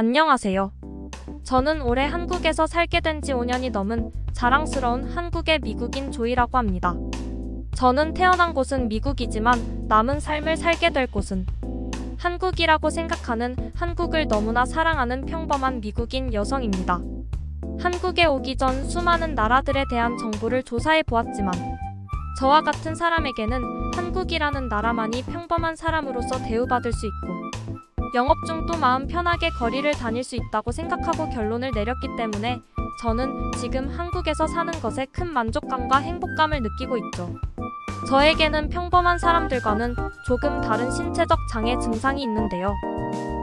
안녕하세요. 저는 올해 한국에서 살게 된 지 5년이 넘은 자랑스러운 한국의 미국인 조이라고 합니다. 저는 태어난 곳은 미국이지만 남은 삶을 살게 될 곳은 한국이라고 생각하는 한국을 너무나 사랑하는 평범한 미국인 여성입니다. 한국에 오기 전 수많은 나라들에 대한 정보를 조사해 보았지만 저와 같은 사람에게는 한국이라는 나라만이 평범한 사람으로서 대우받을 수 있고 영업 중도 마음 편하게 거리를 다닐 수 있다고 생각하고 결론을 내렸기 때문에 저는 지금 한국에서 사는 것에 큰 만족감과 행복감을 느끼고 있죠. 저에게는 평범한 사람들과는 조금 다른 신체적 장애 증상이 있는데요.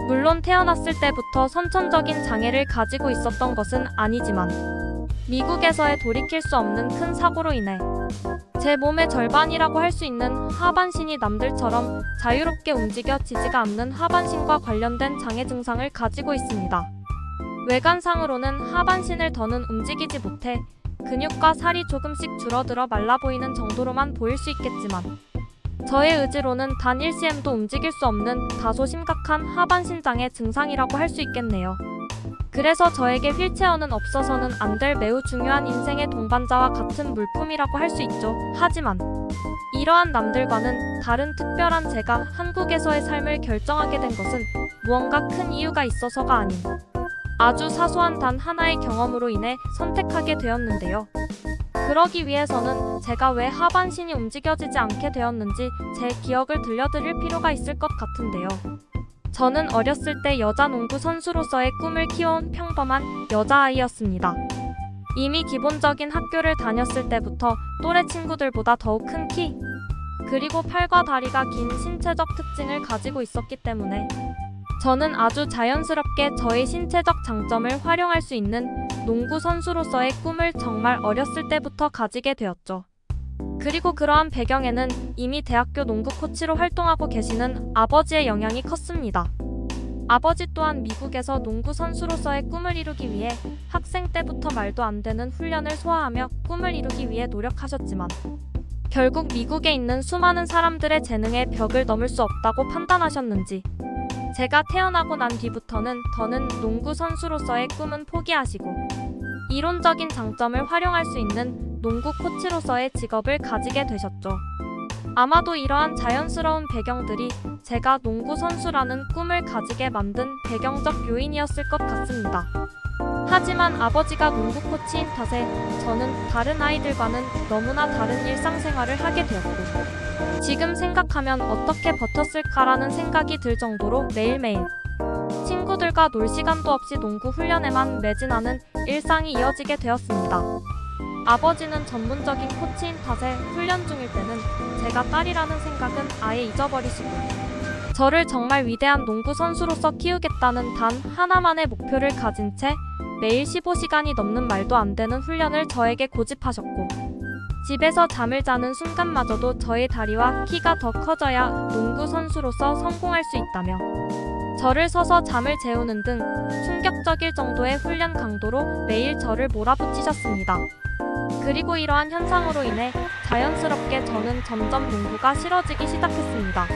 물론 태어났을 때부터 선천적인 장애를 가지고 있었던 것은 아니지만 미국에서의 돌이킬 수 없는 큰 사고로 인해 제 몸의 절반이라고 할 수 있는 하반신이 남들처럼 자유롭게 움직여지지가 않는 하반신과 관련된 장애 증상을 가지고 있습니다. 외관상으로는 하반신을 더는 움직이지 못해 근육과 살이 조금씩 줄어들어 말라 보이는 정도로만 보일 수 있겠지만 저의 의지로는 단 1cm도 움직일 수 없는 다소 심각한 하반신 장애 증상이라고 할 수 있겠네요. 그래서 저에게 휠체어는 없어서는 안 될 매우 중요한 인생의 동반자와 같은 물품이라고 할 수 있죠. 하지만 이러한 남들과는 다른 특별한 제가 한국에서의 삶을 결정하게 된 것은 무언가 큰 이유가 있어서가 아닌 아주 사소한 단 하나의 경험으로 인해 선택하게 되었는데요. 그러기 위해서는 제가 왜 하반신이 움직여지지 않게 되었는지 제 기억을 들려드릴 필요가 있을 것 같은데요. 저는 어렸을 때 여자 농구 선수로서의 꿈을 키워온 평범한 여자아이였습니다. 이미 기본적인 학교를 다녔을 때부터 또래 친구들보다 더욱 큰 키, 그리고 팔과 다리가 긴 신체적 특징을 가지고 있었기 때문에 저는 아주 자연스럽게 저의 신체적 장점을 활용할 수 있는 농구 선수로서의 꿈을 정말 어렸을 때부터 가지게 되었죠. 그리고 그러한 배경에는 이미 대학교 농구 코치로 활동하고 계시는 아버지의 영향이 컸습니다. 아버지 또한 미국에서 농구 선수로서의 꿈을 이루기 위해 학생 때부터 말도 안 되는 훈련을 소화하며 꿈을 이루기 위해 노력하셨지만 결국 미국에 있는 수많은 사람들의 재능에 벽을 넘을 수 없다고 판단하셨는지 제가 태어나고 난 뒤부터는 더는 농구 선수로서의 꿈은 포기하시고 이론적인 장점을 활용할 수 있는 농구 코치로서의 직업을 가지게 되셨죠. 아마도 이러한 자연스러운 배경들이 제가 농구 선수라는 꿈을 가지게 만든 배경적 요인이었을 것 같습니다. 하지만 아버지가 농구 코치인 탓에 저는 다른 아이들과는 너무나 다른 일상생활을 하게 되었고 지금 생각하면 어떻게 버텼을까라는 생각이 들 정도로 매일매일 친구들과 놀 시간도 없이 농구 훈련에만 매진하는 일상이 이어지게 되었습니다. 아버지는 전문적인 코치인 탓에 훈련 중일 때는 제가 딸이라는 생각은 아예 잊어버리시고 저를 정말 위대한 농구 선수로서 키우겠다는 단 하나만의 목표를 가진 채 매일 15시간이 넘는 말도 안 되는 훈련을 저에게 고집하셨고 집에서 잠을 자는 순간마저도 저의 다리와 키가 더 커져야 농구 선수로서 성공할 수 있다며 저를 서서 잠을 재우는 등 충격적일 정도의 훈련 강도로 매일 저를 몰아붙이셨습니다. 그리고 이러한 현상으로 인해 자연스럽게 저는 점점 농구가 싫어지기 시작했습니다.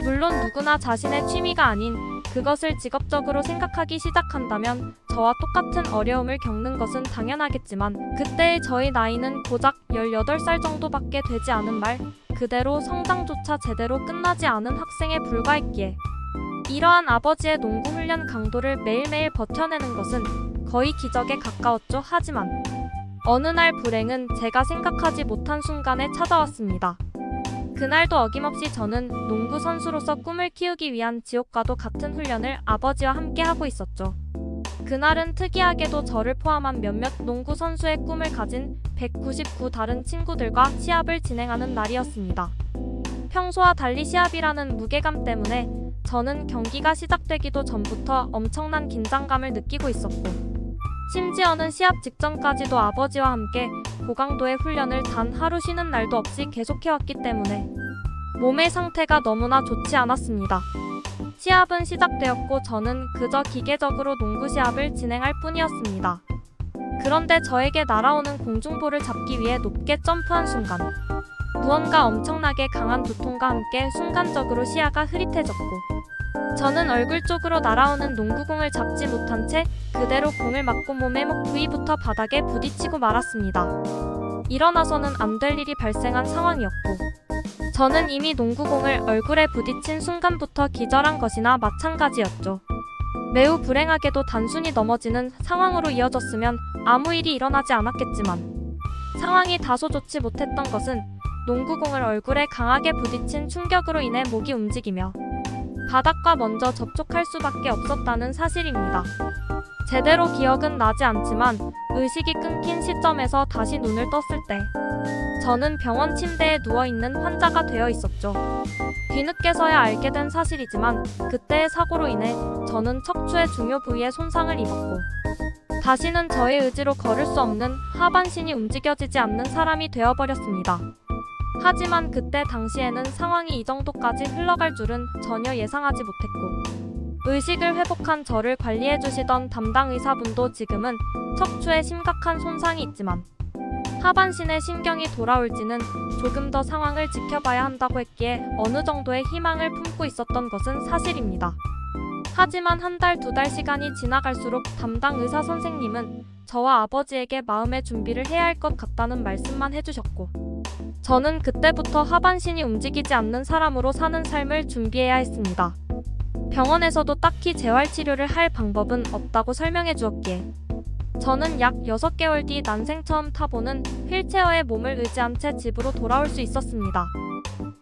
물론 누구나 자신의 취미가 아닌 그것을 직업적으로 생각하기 시작한다면 저와 똑같은 어려움을 겪는 것은 당연하겠지만 그때의 저의 나이는 고작 18살 정도밖에 되지 않은 말 그대로 성장조차 제대로 끝나지 않은 학생에 불과했기에 이러한 아버지의 농구 훈련 강도를 매일매일 버텨내는 것은 거의 기적에 가까웠죠. 하지만 어느 날 불행은 제가 생각하지 못한 순간에 찾아왔습니다. 그날도 어김없이 저는 농구 선수로서 꿈을 키우기 위한 지옥과도 같은 훈련을 아버지와 함께 하고 있었죠. 그날은 특이하게도 저를 포함한 몇몇 농구 선수의 꿈을 가진 199 다른 친구들과 시합을 진행하는 날이었습니다. 평소와 달리 시합이라는 무게감 때문에 저는 경기가 시작되기도 전부터 엄청난 긴장감을 느끼고 있었고 심지어는 시합 직전까지도 아버지와 함께 고강도의 훈련을 단 하루 쉬는 날도 없이 계속해왔기 때문에 몸의 상태가 너무나 좋지 않았습니다. 시합은 시작되었고 저는 그저 기계적으로 농구 시합을 진행할 뿐이었습니다. 그런데 저에게 날아오는 공중볼을 잡기 위해 높게 점프한 순간 무언가 엄청나게 강한 두통과 함께 순간적으로 시야가 흐릿해졌고 저는 얼굴 쪽으로 날아오는 농구공을 잡지 못한 채 그대로 공을 맞고 몸의 목 부위부터 바닥에 부딪히고 말았습니다. 일어나서는 안 될 일이 발생한 상황이었고 저는 이미 농구공을 얼굴에 부딪힌 순간부터 기절한 것이나 마찬가지였죠. 매우 불행하게도 단순히 넘어지는 상황으로 이어졌으면 아무 일이 일어나지 않았겠지만 상황이 다소 좋지 못했던 것은 농구공을 얼굴에 강하게 부딪힌 충격으로 인해 목이 움직이며 바닥과 먼저 접촉할 수밖에 없었다는 사실입니다. 제대로 기억은 나지 않지만 의식이 끊긴 시점에서 다시 눈을 떴을 때 저는 병원 침대에 누워있는 환자가 되어 있었죠. 뒤늦게서야 알게 된 사실이지만 그때의 사고로 인해 저는 척추의 중요 부위에 손상을 입었고 다시는 저의 의지로 걸을 수 없는 하반신이 움직여지지 않는 사람이 되어버렸습니다. 하지만 그때 당시에는 상황이 이 정도까지 흘러갈 줄은 전혀 예상하지 못했고 의식을 회복한 저를 관리해주시던 담당 의사분도 지금은 척추에 심각한 손상이 있지만 하반신에 신경이 돌아올지는 조금 더 상황을 지켜봐야 한다고 했기에 어느 정도의 희망을 품고 있었던 것은 사실입니다. 하지만 한 달, 두 달 시간이 지나갈수록 담당 의사 선생님은 저와 아버지에게 마음의 준비를 해야 할 것 같다는 말씀만 해주셨고 저는 그때부터 하반신이 움직이지 않는 사람으로 사는 삶을 준비해야 했습니다. 병원에서도 딱히 재활치료를 할 방법은 없다고 설명해 주었기에 저는 약 6개월 뒤 난생 처음 타보는 휠체어에 몸을 의지한 채 집으로 돌아올 수 있었습니다.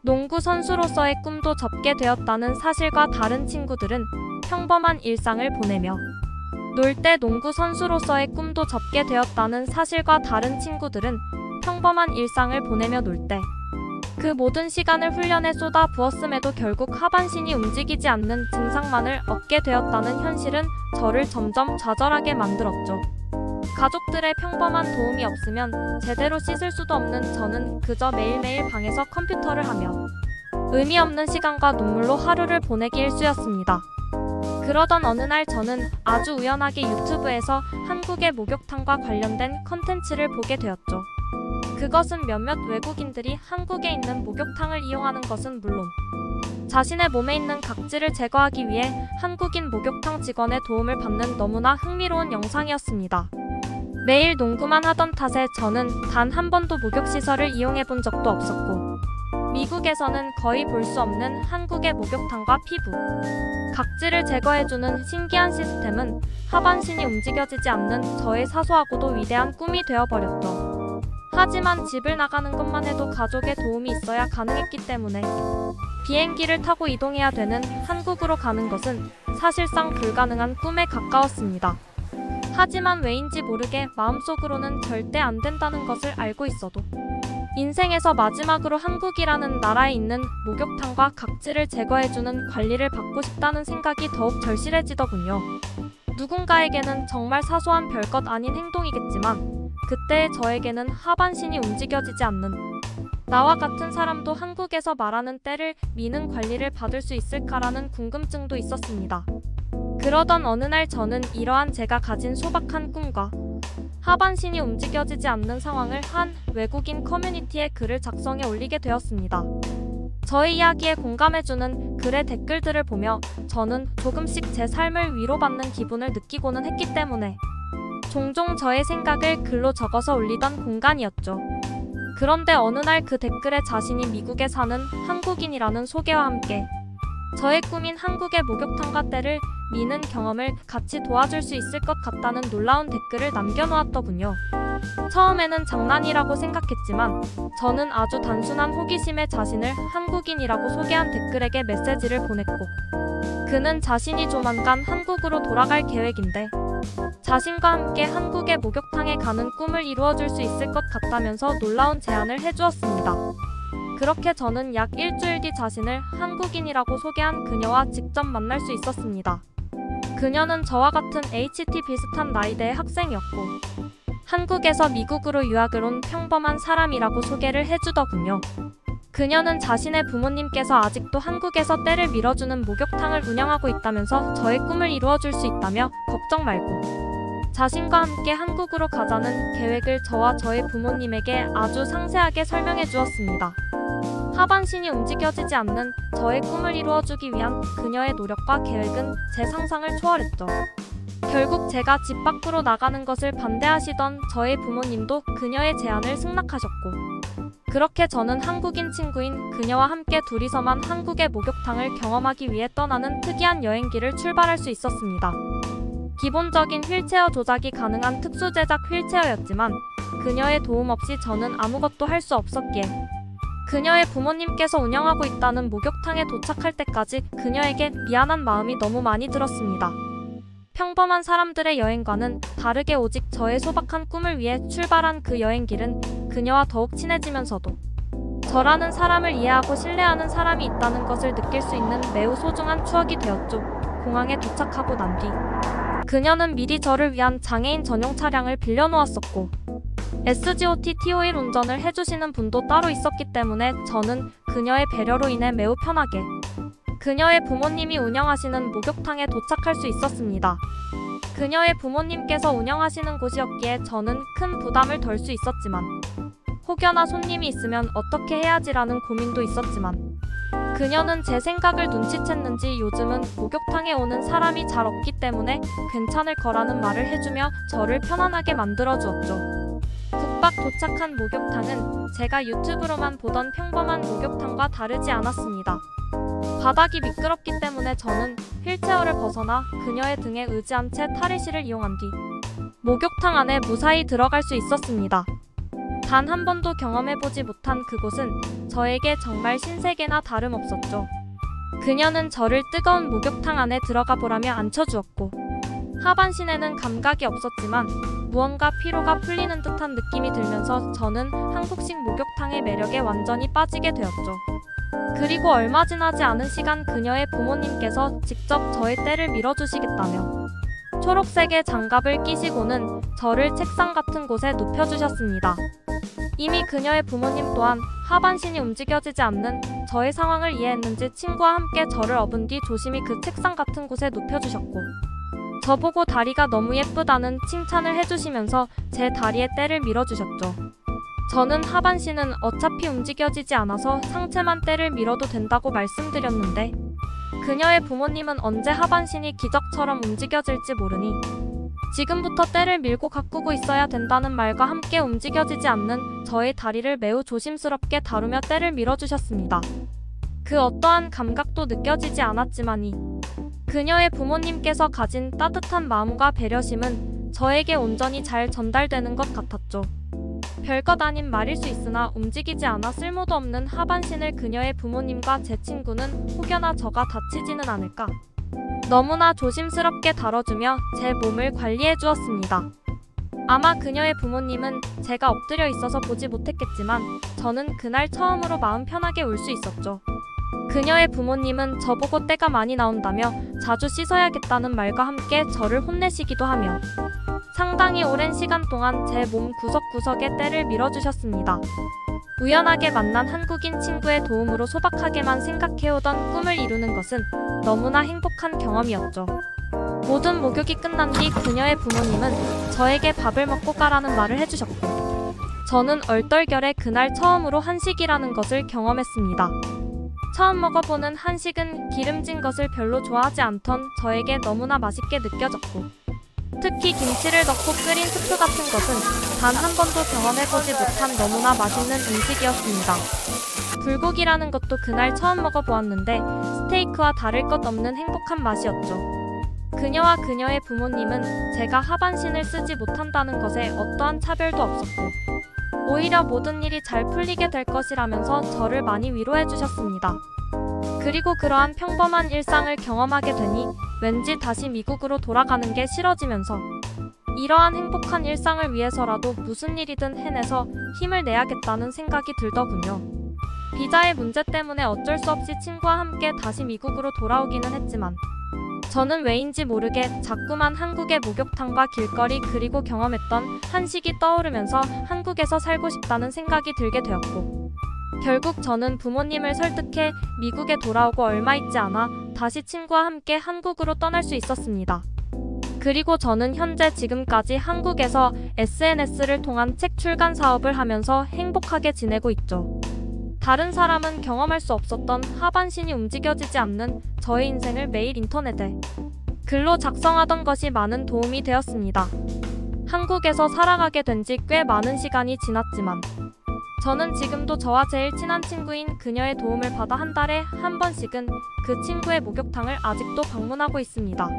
농구 선수로서의 꿈도 접게 되었다는 사실과 다른 친구들은 평범한 일상을 보내며 놀 때 농구 선수로서의 꿈도 접게 되었다는 사실과 다른 친구들은 평범한 일상을 보내며 놀 때 그 모든 시간을 훈련에 쏟아 부었음에도 결국 하반신이 움직이지 않는 증상만을 얻게 되었다는 현실은 저를 점점 좌절하게 만들었죠. 가족들의 평범한 도움이 없으면 제대로 씻을 수도 없는 저는 그저 매일매일 방에서 컴퓨터를 하며 의미 없는 시간과 눈물로 하루를 보내기 일쑤였습니다. 그러던 어느 날 저는 아주 우연하게 유튜브에서 한국의 목욕탕과 관련된 컨텐츠를 보게 되었죠. 그것은 몇몇 외국인들이 한국에 있는 목욕탕을 이용하는 것은 물론 자신의 몸에 있는 각질을 제거하기 위해 한국인 목욕탕 직원의 도움을 받는 너무나 흥미로운 영상이었습니다. 매일 농구만 하던 탓에 저는 단 한 번도 목욕시설을 이용해 본 적도 없었고 미국에서는 거의 볼 수 없는 한국의 목욕탕과 피부, 각질을 제거해주는 신기한 시스템은 하반신이 움직여지지 않는 저의 사소하고도 위대한 꿈이 되어버렸죠. 하지만 집을 나가는 것만 해도 가족의 도움이 있어야 가능했기 때문에 비행기를 타고 이동해야 되는 한국으로 가는 것은 사실상 불가능한 꿈에 가까웠습니다. 하지만 왜인지 모르게 마음속으로는 절대 안 된다는 것을 알고 있어도 인생에서 마지막으로 한국이라는 나라에 있는 목욕탕과 각질을 제거해주는 관리를 받고 싶다는 생각이 더욱 절실해지더군요. 누군가에게는 정말 사소한 별것 아닌 행동이겠지만 그때의 저에게는 하반신이 움직여지지 않는 나와 같은 사람도 한국에서 말하는 때를 미는 관리를 받을 수 있을까라는 궁금증도 있었습니다. 그러던 어느 날 저는 이러한 제가 가진 소박한 꿈과 하반신이 움직여지지 않는 상황을 한 외국인 커뮤니티에 글을 작성해 올리게 되었습니다. 저의 이야기에 공감해주는 글의 댓글들을 보며 저는 조금씩 제 삶을 위로받는 기분을 느끼고는 했기 때문에 종종 저의 생각을 글로 적어서 올리던 공간이었죠. 그런데 어느 날 그 댓글에 자신이 미국에 사는 한국인이라는 소개와 함께 저의 꿈인 한국의 목욕탕과 때를 미는 경험을 같이 도와줄 수 있을 것 같다는 놀라운 댓글을 남겨놓았더군요. 처음에는 장난이라고 생각했지만 저는 아주 단순한 호기심에 자신을 한국인이라고 소개한 댓글에게 메시지를 보냈고 그는 자신이 조만간 한국으로 돌아갈 계획인데 자신과 함께 한국의 목욕탕에 가는 꿈을 이루어줄 수 있을 것 같다면서 놀라운 제안을 해주었습니다. 그렇게 저는 약 일주일 뒤 자신을 한국인이라고 소개한 그녀와 직접 만날 수 있었습니다. 그녀는 저와 같은 HT 비슷한 나이대의 학생이었고 한국에서 미국으로 유학을 온 평범한 사람이라고 소개를 해주더군요. 그녀는 자신의 부모님께서 아직도 한국에서 때를 밀어주는 목욕탕을 운영하고 있다면서 저의 꿈을 이루어줄 수 있다며 걱정 말고 자신과 함께 한국으로 가자는 계획을 저와 저의 부모님에게 아주 상세하게 설명해 주었습니다. 하반신이 움직여지지 않는 저의 꿈을 이루어주기 위한 그녀의 노력과 계획은 제 상상을 초월했죠. 결국 제가 집 밖으로 나가는 것을 반대하시던 저의 부모님도 그녀의 제안을 승낙하셨고, 그렇게 저는 한국인 친구인 그녀와 함께 둘이서만 한국의 목욕탕을 경험하기 위해 떠나는 특이한 여행기를 출발할 수 있었습니다. 기본적인 휠체어 조작이 가능한 특수 제작 휠체어였지만 그녀의 도움 없이 저는 아무것도 할 수 없었기에 그녀의 부모님께서 운영하고 있다는 목욕탕에 도착할 때까지 그녀에게 미안한 마음이 너무 많이 들었습니다. 평범한 사람들의 여행과는 다르게 오직 저의 소박한 꿈을 위해 출발한 그 여행길은 그녀와 더욱 친해지면서도 저라는 사람을 이해하고 신뢰하는 사람이 있다는 것을 느낄 수 있는 매우 소중한 추억이 되었죠. 공항에 도착하고 난 뒤 그녀는 미리 저를 위한 장애인 전용 차량을 빌려놓았었고, SGOT TO일 운전을 해주시는 분도 따로 있었기 때문에 저는 그녀의 배려로 인해 매우 편하게 그녀의 부모님이 운영하시는 목욕탕에 도착할 수 있었습니다. 그녀의 부모님께서 운영하시는 곳이었기에 저는 큰 부담을 덜 수 있었지만, 혹여나 손님이 있으면 어떻게 해야지라는 고민도 있었지만, 그녀는 제 생각을 눈치챘는지 요즘은 목욕탕에 오는 사람이 잘 없기 때문에 괜찮을 거라는 말을 해주며 저를 편안하게 만들어주었죠. 북박 도착한 목욕탕은 제가 유튜브로만 보던 평범한 목욕탕과 다르지 않았습니다. 바닥이 미끄럽기 때문에 저는 휠체어를 벗어나 그녀의 등에 의지한 채 탈의실을 이용한 뒤 목욕탕 안에 무사히 들어갈 수 있었습니다. 단 한 번도 경험해보지 못한 그곳은 저에게 정말 신세계나 다름없었죠. 그녀는 저를 뜨거운 목욕탕 안에 들어가 보라며 앉혀주었고, 하반신에는 감각이 없었지만 무언가 피로가 풀리는 듯한 느낌이 들면서 저는 한국식 목욕탕의 매력에 완전히 빠지게 되었죠. 그리고 얼마 지나지 않은 시간 그녀의 부모님께서 직접 저의 떼를 밀어주시겠다며 초록색의 장갑을 끼시고는 저를 책상 같은 곳에 눕혀주셨습니다. 이미 그녀의 부모님 또한 하반신이 움직여지지 않는 저의 상황을 이해했는지 친구와 함께 저를 업은 뒤 조심히 그 책상 같은 곳에 눕혀주셨고, 저보고 다리가 너무 예쁘다는 칭찬을 해주시면서 제 다리에 떼를 밀어주셨죠. 저는 하반신은 어차피 움직여지지 않아서 상체만 떼를 밀어도 된다고 말씀드렸는데, 그녀의 부모님은 언제 하반신이 기적처럼 움직여질지 모르니 지금부터 떼를 밀고 가꾸고 있어야 된다는 말과 함께 움직여지지 않는 저의 다리를 매우 조심스럽게 다루며 떼를 밀어주셨습니다. 그 어떠한 감각도 느껴지지 않았지만이 그녀의 부모님께서 가진 따뜻한 마음과 배려심은 저에게 온전히 잘 전달되는 것 같았죠. 별것 아닌 말일 수 있으나 움직이지 않아 쓸모도 없는 하반신을 그녀의 부모님과 제 친구는 혹여나 저가 다치지는 않을까 너무나 조심스럽게 다뤄주며 제 몸을 관리해 주었습니다. 아마 그녀의 부모님은 제가 엎드려 있어서 보지 못했겠지만 저는 그날 처음으로 마음 편하게 울 수 있었죠. 그녀의 부모님은 저보고 때가 많이 나온다며 자주 씻어야겠다는 말과 함께 저를 혼내시기도 하며 상당히 오랜 시간 동안 제 몸 구석구석에 때를 밀어주셨습니다. 우연하게 만난 한국인 친구의 도움으로 소박하게만 생각해오던 꿈을 이루는 것은 너무나 행복한 경험이었죠. 모든 목욕이 끝난 뒤 그녀의 부모님은 저에게 밥을 먹고 가라는 말을 해주셨고, 저는 얼떨결에 그날 처음으로 한식이라는 것을 경험했습니다. 처음 먹어보는 한식은 기름진 것을 별로 좋아하지 않던 저에게 너무나 맛있게 느껴졌고, 특히 김치를 넣고 끓인 스프 같은 것은 단 한 번도 경험해보지 못한 너무나 맛있는 음식이었습니다. 불고기라는 것도 그날 처음 먹어보았는데 스테이크와 다를 것 없는 행복한 맛이었죠. 그녀와 그녀의 부모님은 제가 하반신을 쓰지 못한다는 것에 어떠한 차별도 없었고, 오히려 모든 일이 잘 풀리게 될 것이라면서 저를 많이 위로해 주셨습니다. 그리고 그러한 평범한 일상을 경험하게 되니 왠지 다시 미국으로 돌아가는 게 싫어지면서 이러한 행복한 일상을 위해서라도 무슨 일이든 해내서 힘을 내야겠다는 생각이 들더군요. 비자의 문제 때문에 어쩔 수 없이 친구와 함께 다시 미국으로 돌아오기는 했지만 저는 왜인지 모르게 자꾸만 한국의 목욕탕과 길거리 그리고 경험했던 한식이 떠오르면서 한국에서 살고 싶다는 생각이 들게 되었고, 결국 저는 부모님을 설득해 미국에 돌아오고 얼마 있지 않아 다시 친구와 함께 한국으로 떠날 수 있었습니다. 그리고 저는 현재 지금까지 한국에서 SNS를 통한 책 출간 사업을 하면서 행복하게 지내고 있죠. 다른 사람은 경험할 수 없었던 하반신이 움직여지지 않는 저의 인생을 매일 인터넷에 글로 작성하던 것이 많은 도움이 되었습니다. 한국에서 살아가게 된 지 꽤 많은 시간이 지났지만 저는 지금도 저와 제일 친한 친구인 그녀의 도움을 받아 한 달에 한 번씩은 그 친구의 목욕탕을 아직도 방문하고 있습니다.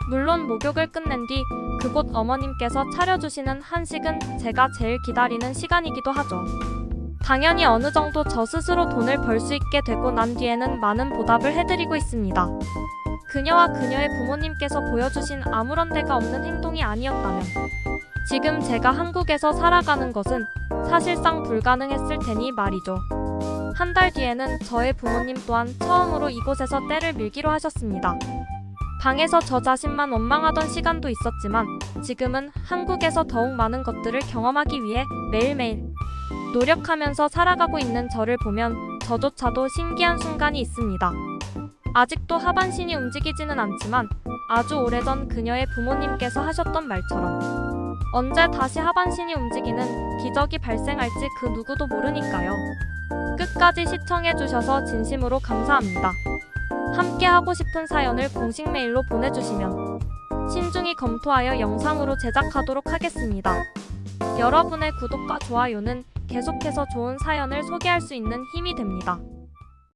물론 목욕을 끝낸 뒤 그곳 어머님께서 차려주시는 한식은 제가 제일 기다리는 시간이기도 하죠. 당연히 어느 정도 저 스스로 돈을 벌 수 있게 되고 난 뒤에는 많은 보답을 해드리고 있습니다. 그녀와 그녀의 부모님께서 보여주신 아무런 데가 없는 행동이 아니었다면 지금 제가 한국에서 살아가는 것은 사실상 불가능했을 테니 말이죠. 한 달 뒤에는 저의 부모님 또한 처음으로 이곳에서 때를 밀기로 하셨습니다. 방에서 저 자신만 원망하던 시간도 있었지만 지금은 한국에서 더욱 많은 것들을 경험하기 위해 매일매일 노력하면서 살아가고 있는 저를 보면 저조차도 신기한 순간이 있습니다. 아직도 하반신이 움직이지는 않지만 아주 오래전 그녀의 부모님께서 하셨던 말처럼 언제 다시 하반신이 움직이는 기적이 발생할지 그 누구도 모르니까요. 끝까지 시청해주셔서 진심으로 감사합니다. 함께 하고 싶은 사연을 공식 메일로 보내주시면 신중히 검토하여 영상으로 제작하도록 하겠습니다. 여러분의 구독과 좋아요는 계속해서 좋은 사연을 소개할 수 있는 힘이 됩니다.